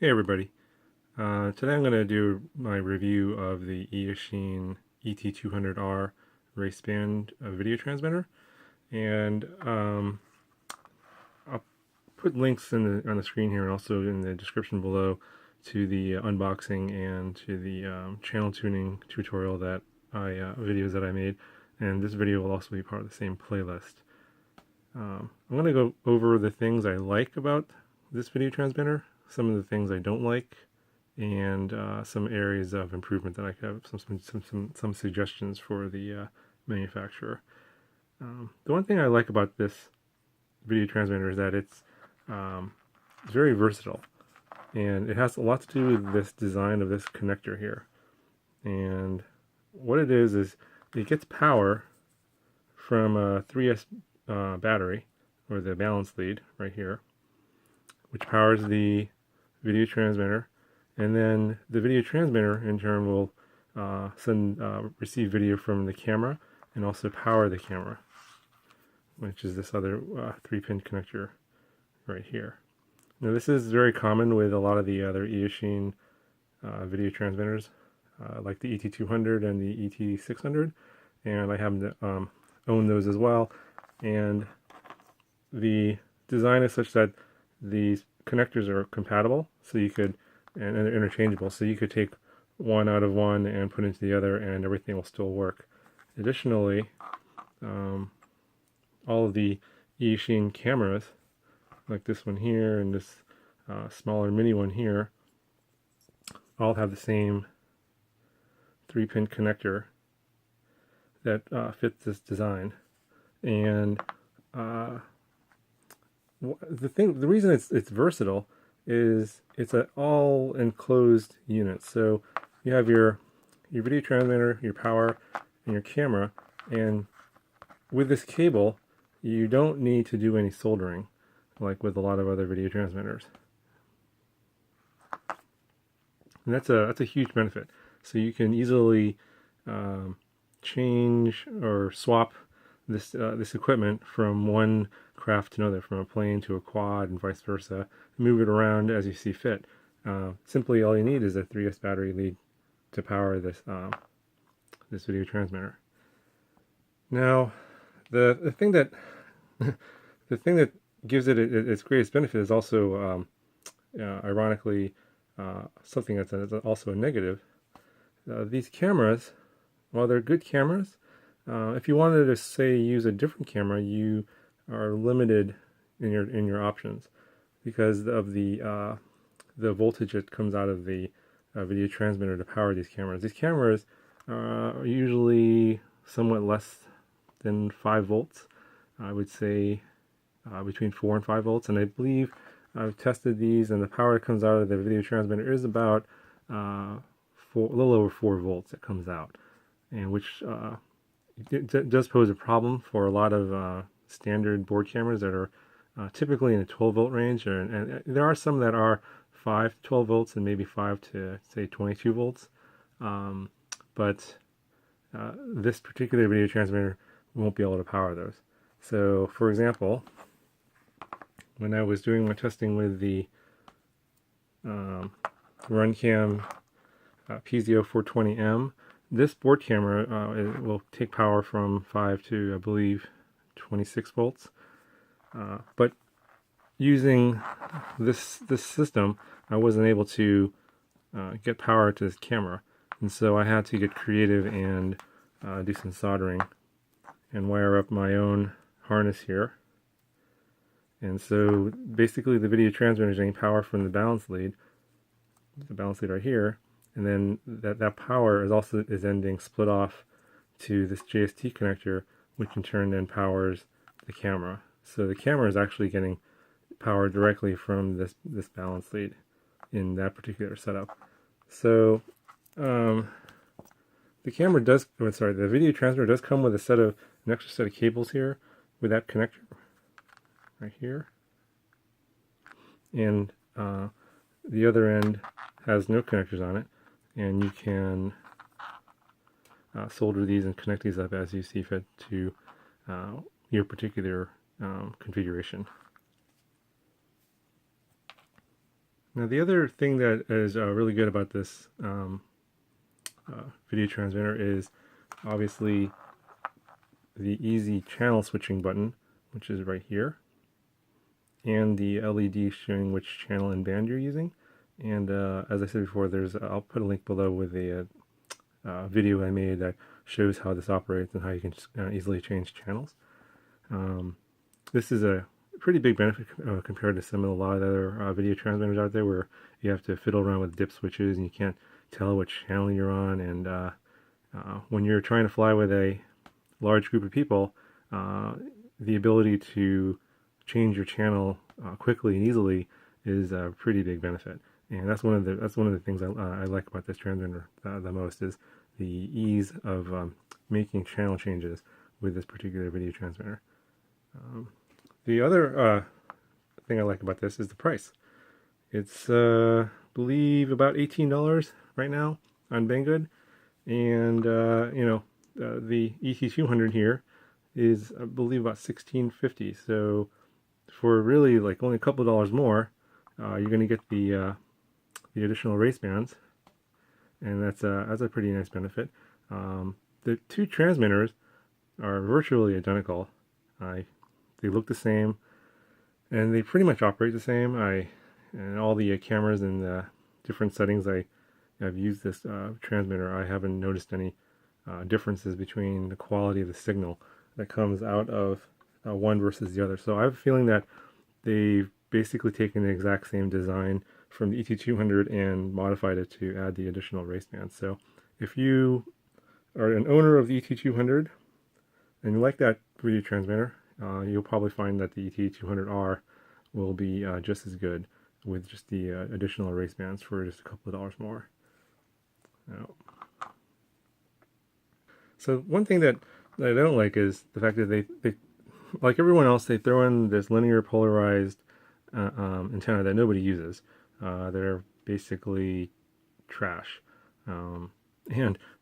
Hey everybody. Today I'm going to do my review of the Eachine ET200R Raceband video transmitter, and I'll put links on the screen here and also in the description below to the unboxing and to the channel tuning tutorial that videos that I made, and this video will also be part of the same playlist. I'm going to go over the things I like about this video transmitter, some of the things I don't like, and some areas of improvement that I have, some suggestions for the manufacturer. The one thing I like about this video transmitter is that it's very versatile, and it has a lot to do with this design of this connector here. And what it is it gets power from a 3S battery, or the balance lead right here, which powers the video transmitter, and then the video transmitter in turn will receive video from the camera and also power the camera, which is this other 3-pin connector right here. Now this is very common with a lot of the other Eachine video transmitters, like the ET200 and the ET600, and I happen to own those as well. And the design is such that these connectors are compatible, so you could, and they're interchangeable, so you could take one out of one and put into the other and everything will still work. Additionally, all of the Eachine cameras, like this one here and this smaller mini one here, all have the same 3-pin connector that fits this design. And the reason it's versatile is it's an all enclosed unit. So you have your video transmitter, your power, and your camera, and with this cable you don't need to do any soldering like with a lot of other video transmitters. And that's a huge benefit. So you can easily change or swap this equipment from one craft to another, from a plane to a quad and vice versa, and move it around as you see fit. Simply all you need is a 3S battery lead to power this this video transmitter. Now, the thing that the thing that gives it its greatest benefit is also ironically something that's also a negative. These cameras, while they're good cameras, if you wanted to say use a different camera, you are limited in your options because of the voltage that comes out of the video transmitter to power these cameras. These cameras are usually somewhat less than 5 volts. I would say between 4 and 5 volts, and I believe I've tested these, and the power that comes out of the video transmitter is about a little over 4 volts that comes out, and which it does pose a problem for a lot of standard board cameras that are typically in the 12 volt range, and there are some that are 5 to 12 volts and maybe 5 to say 22 volts, but this particular video transmitter won't be able to power those. So for example, when I was doing my testing with the RunCam PZO420M, this board camera it will take power from 5 to, I believe, 26 volts. But using this system, I wasn't able to get power to this camera, and so I had to get creative and do some soldering and wire up my own harness here. And so basically the video transmitter is getting power from the balance lead right here, and then that power is then being split off to this JST connector, which in turn then powers the camera. So the camera is actually getting power directly from this balance lead in that particular setup. So the video transmitter does come with an extra set of cables here with that connector right here, and the other end has no connectors on it, and you can solder these and connect these up as you see fit to your particular configuration. Now the other thing that is really good about this video transmitter is obviously the easy channel switching button, which is right here, and the LED showing which channel and band you're using. And as I said before, I'll put a link below with a video I made that shows how this operates and how you can easily change channels. This is a pretty big benefit compared to a lot of other video transmitters out there, where you have to fiddle around with dip switches and you can't tell which channel you're on. And when you're trying to fly with a large group of people, the ability to change your channel quickly and easily is a pretty big benefit. And that's one of the things I like about this transmitter the most, is the ease of making channel changes with this particular video transmitter. The other thing I like about this is the price. It's I believe about $18 right now on Banggood, and the ET200 here is, I believe, about $16.50. So for really like only a couple of dollars more, you're going to get the additional racebands, and that's a pretty nice benefit. The two transmitters are virtually identical. They look the same, and they pretty much operate the same. And all the cameras and the different settings I've used this transmitter, I haven't noticed any differences between the quality of the signal that comes out of one versus the other. So I have a feeling that they've basically taken the exact same design from the ET200 and modified it to add the additional racebands. So if you are an owner of the ET200 and you like that video transmitter, you'll probably find that the ET200R will be just as good with just the additional racebands for just a couple of dollars more. Now, so one thing that I don't like is the fact that they like everyone else, they throw in this linear polarized antenna that nobody uses. They're basically trash, and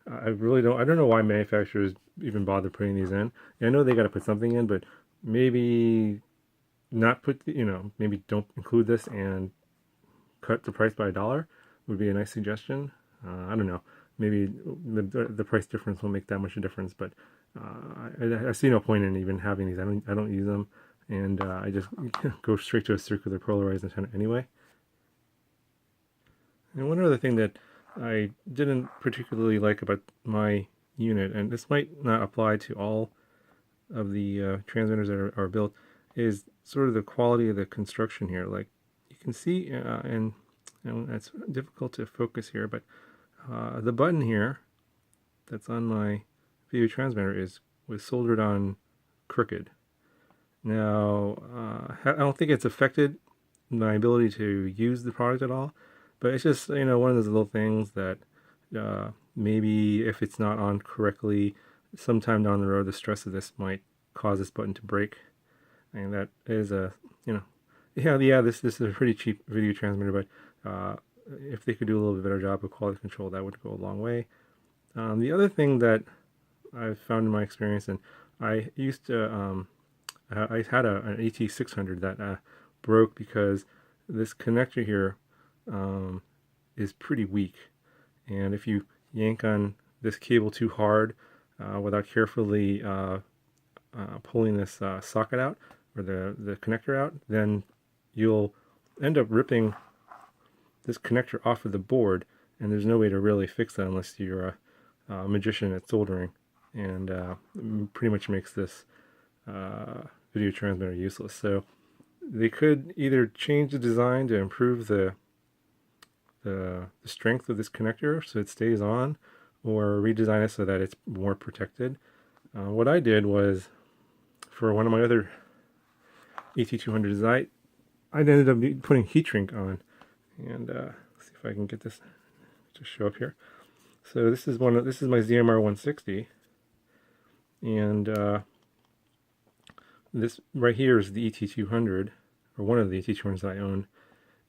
I don't know why manufacturers even bother putting these in. I know they got to put something in, but maybe not put, maybe don't include this and cut the price by $1 would be a nice suggestion. I don't know. Maybe the price difference won't make that much of a difference, but I see no point in even having these. I don't use them, and I just go straight to a circular polarized antenna anyway. And one other thing that I didn't particularly like about my unit, and this might not apply to all of the transmitters that are built, is sort of the quality of the construction here. Like you can see, and it's difficult to focus here, but the button here that's on my video transmitter was soldered on crooked. Now, I don't think it's affected my ability to use the product at all, but it's just, one of those little things that maybe if it's not on correctly, sometime down the road, the stress of this might cause this button to break. And that is this is a pretty cheap video transmitter, but if they could do a little bit better job of quality control, that would go a long way. The other thing that I've found in my experience, and I used to, I had an ET600 that broke because this connector here is pretty weak, and if you yank on this cable too hard without carefully pulling this socket out, or the connector out, then you'll end up ripping this connector off of the board, and there's no way to really fix that unless you're a magician at soldering, and pretty much makes this video transmitter useless. So they could either change the design to improve the strength of this connector so it stays on, or redesign it so that it's more protected. What I did was, for one of my other ET200s, I ended up putting heatshrink on, and let's see if I can get this to show up here. So this is my ZMR 160, and this right here is the ET200, or one of the ET200s that I own,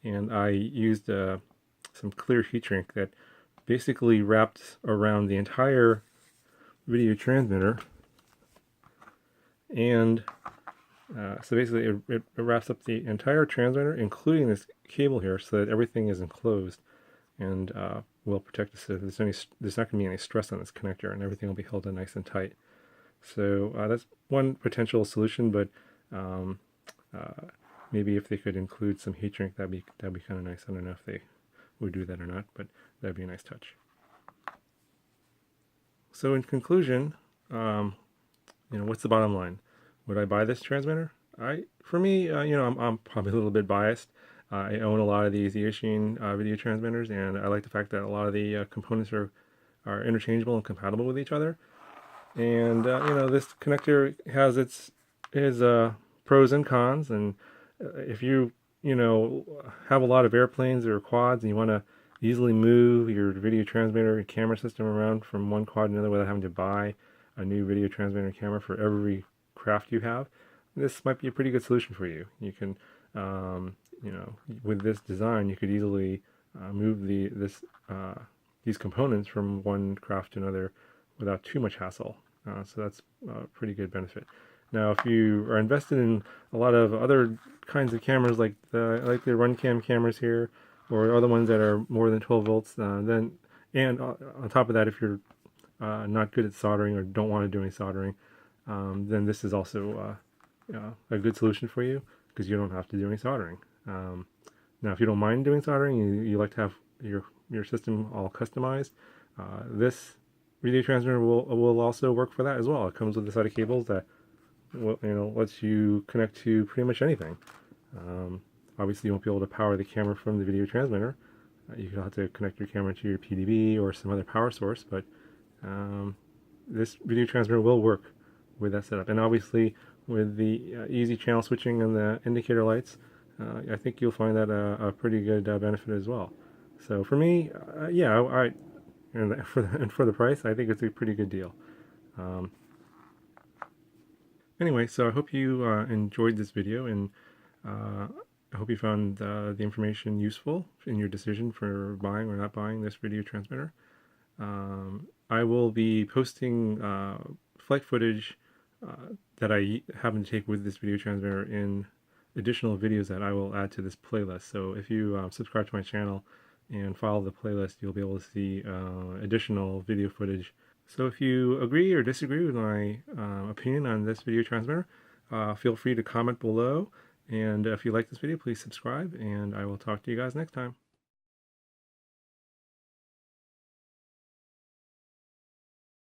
and I used some clear heat shrink that basically wrapped around the entire video transmitter, and So basically, it wraps up the entire transmitter, including this cable here, so that everything is enclosed and will protect us. So there's not going to be any stress on this connector, and everything will be held in nice and tight. So that's one potential solution, but um, maybe if they could include some heat shrink, that'd be kind of nice. I don't know if they would do that or not, but that'd be a nice touch. So in conclusion, what's the bottom line? Would I buy this transmitter? For me, I'm probably a little bit biased. I own a lot of these Eachine video transmitters, and I like the fact that a lot of the components are interchangeable and compatible with each other. And this connector has its pros and cons. And if you have a lot of airplanes or quads, and you want to easily move your video transmitter and camera system around from one quad to another without having to buy a new video transmitter and camera for every craft you have, this might be a pretty good solution for you. You can, with this design, you could easily move these components from one craft to another without too much hassle. So that's a pretty good benefit. Now, if you are invested in a lot of other kinds of cameras, like the RunCam cameras here, or other ones that are more than 12 volts, then, and on top of that, if you're not good at soldering or don't want to do any soldering, then this is also a good solution for you, because you don't have to do any soldering. Now, if you don't mind doing soldering, you like to have your system all customized, this video transmitter will also work for that as well. It comes with a set of cables that lets you connect to pretty much anything. Obviously, you won't be able to power the camera from the video transmitter. You'll have to connect your camera to your PDB or some other power source, but this video transmitter will work with that setup. And obviously, with the easy channel switching and the indicator lights, I think you'll find that a pretty good benefit as well. So for me, yeah, and for the price, I think it's a pretty good deal. Anyway, so I hope you enjoyed this video, and I hope you found the information useful in your decision for buying or not buying this video transmitter. I will be posting flight footage that I happen to take with this video transmitter in additional videos that I will add to this playlist. So if you subscribe to my channel and follow the playlist, you'll be able to see additional video footage. So if you agree or disagree with my opinion on this video transmitter, feel free to comment below. And if you like this video, please subscribe, and I will talk to you guys next time.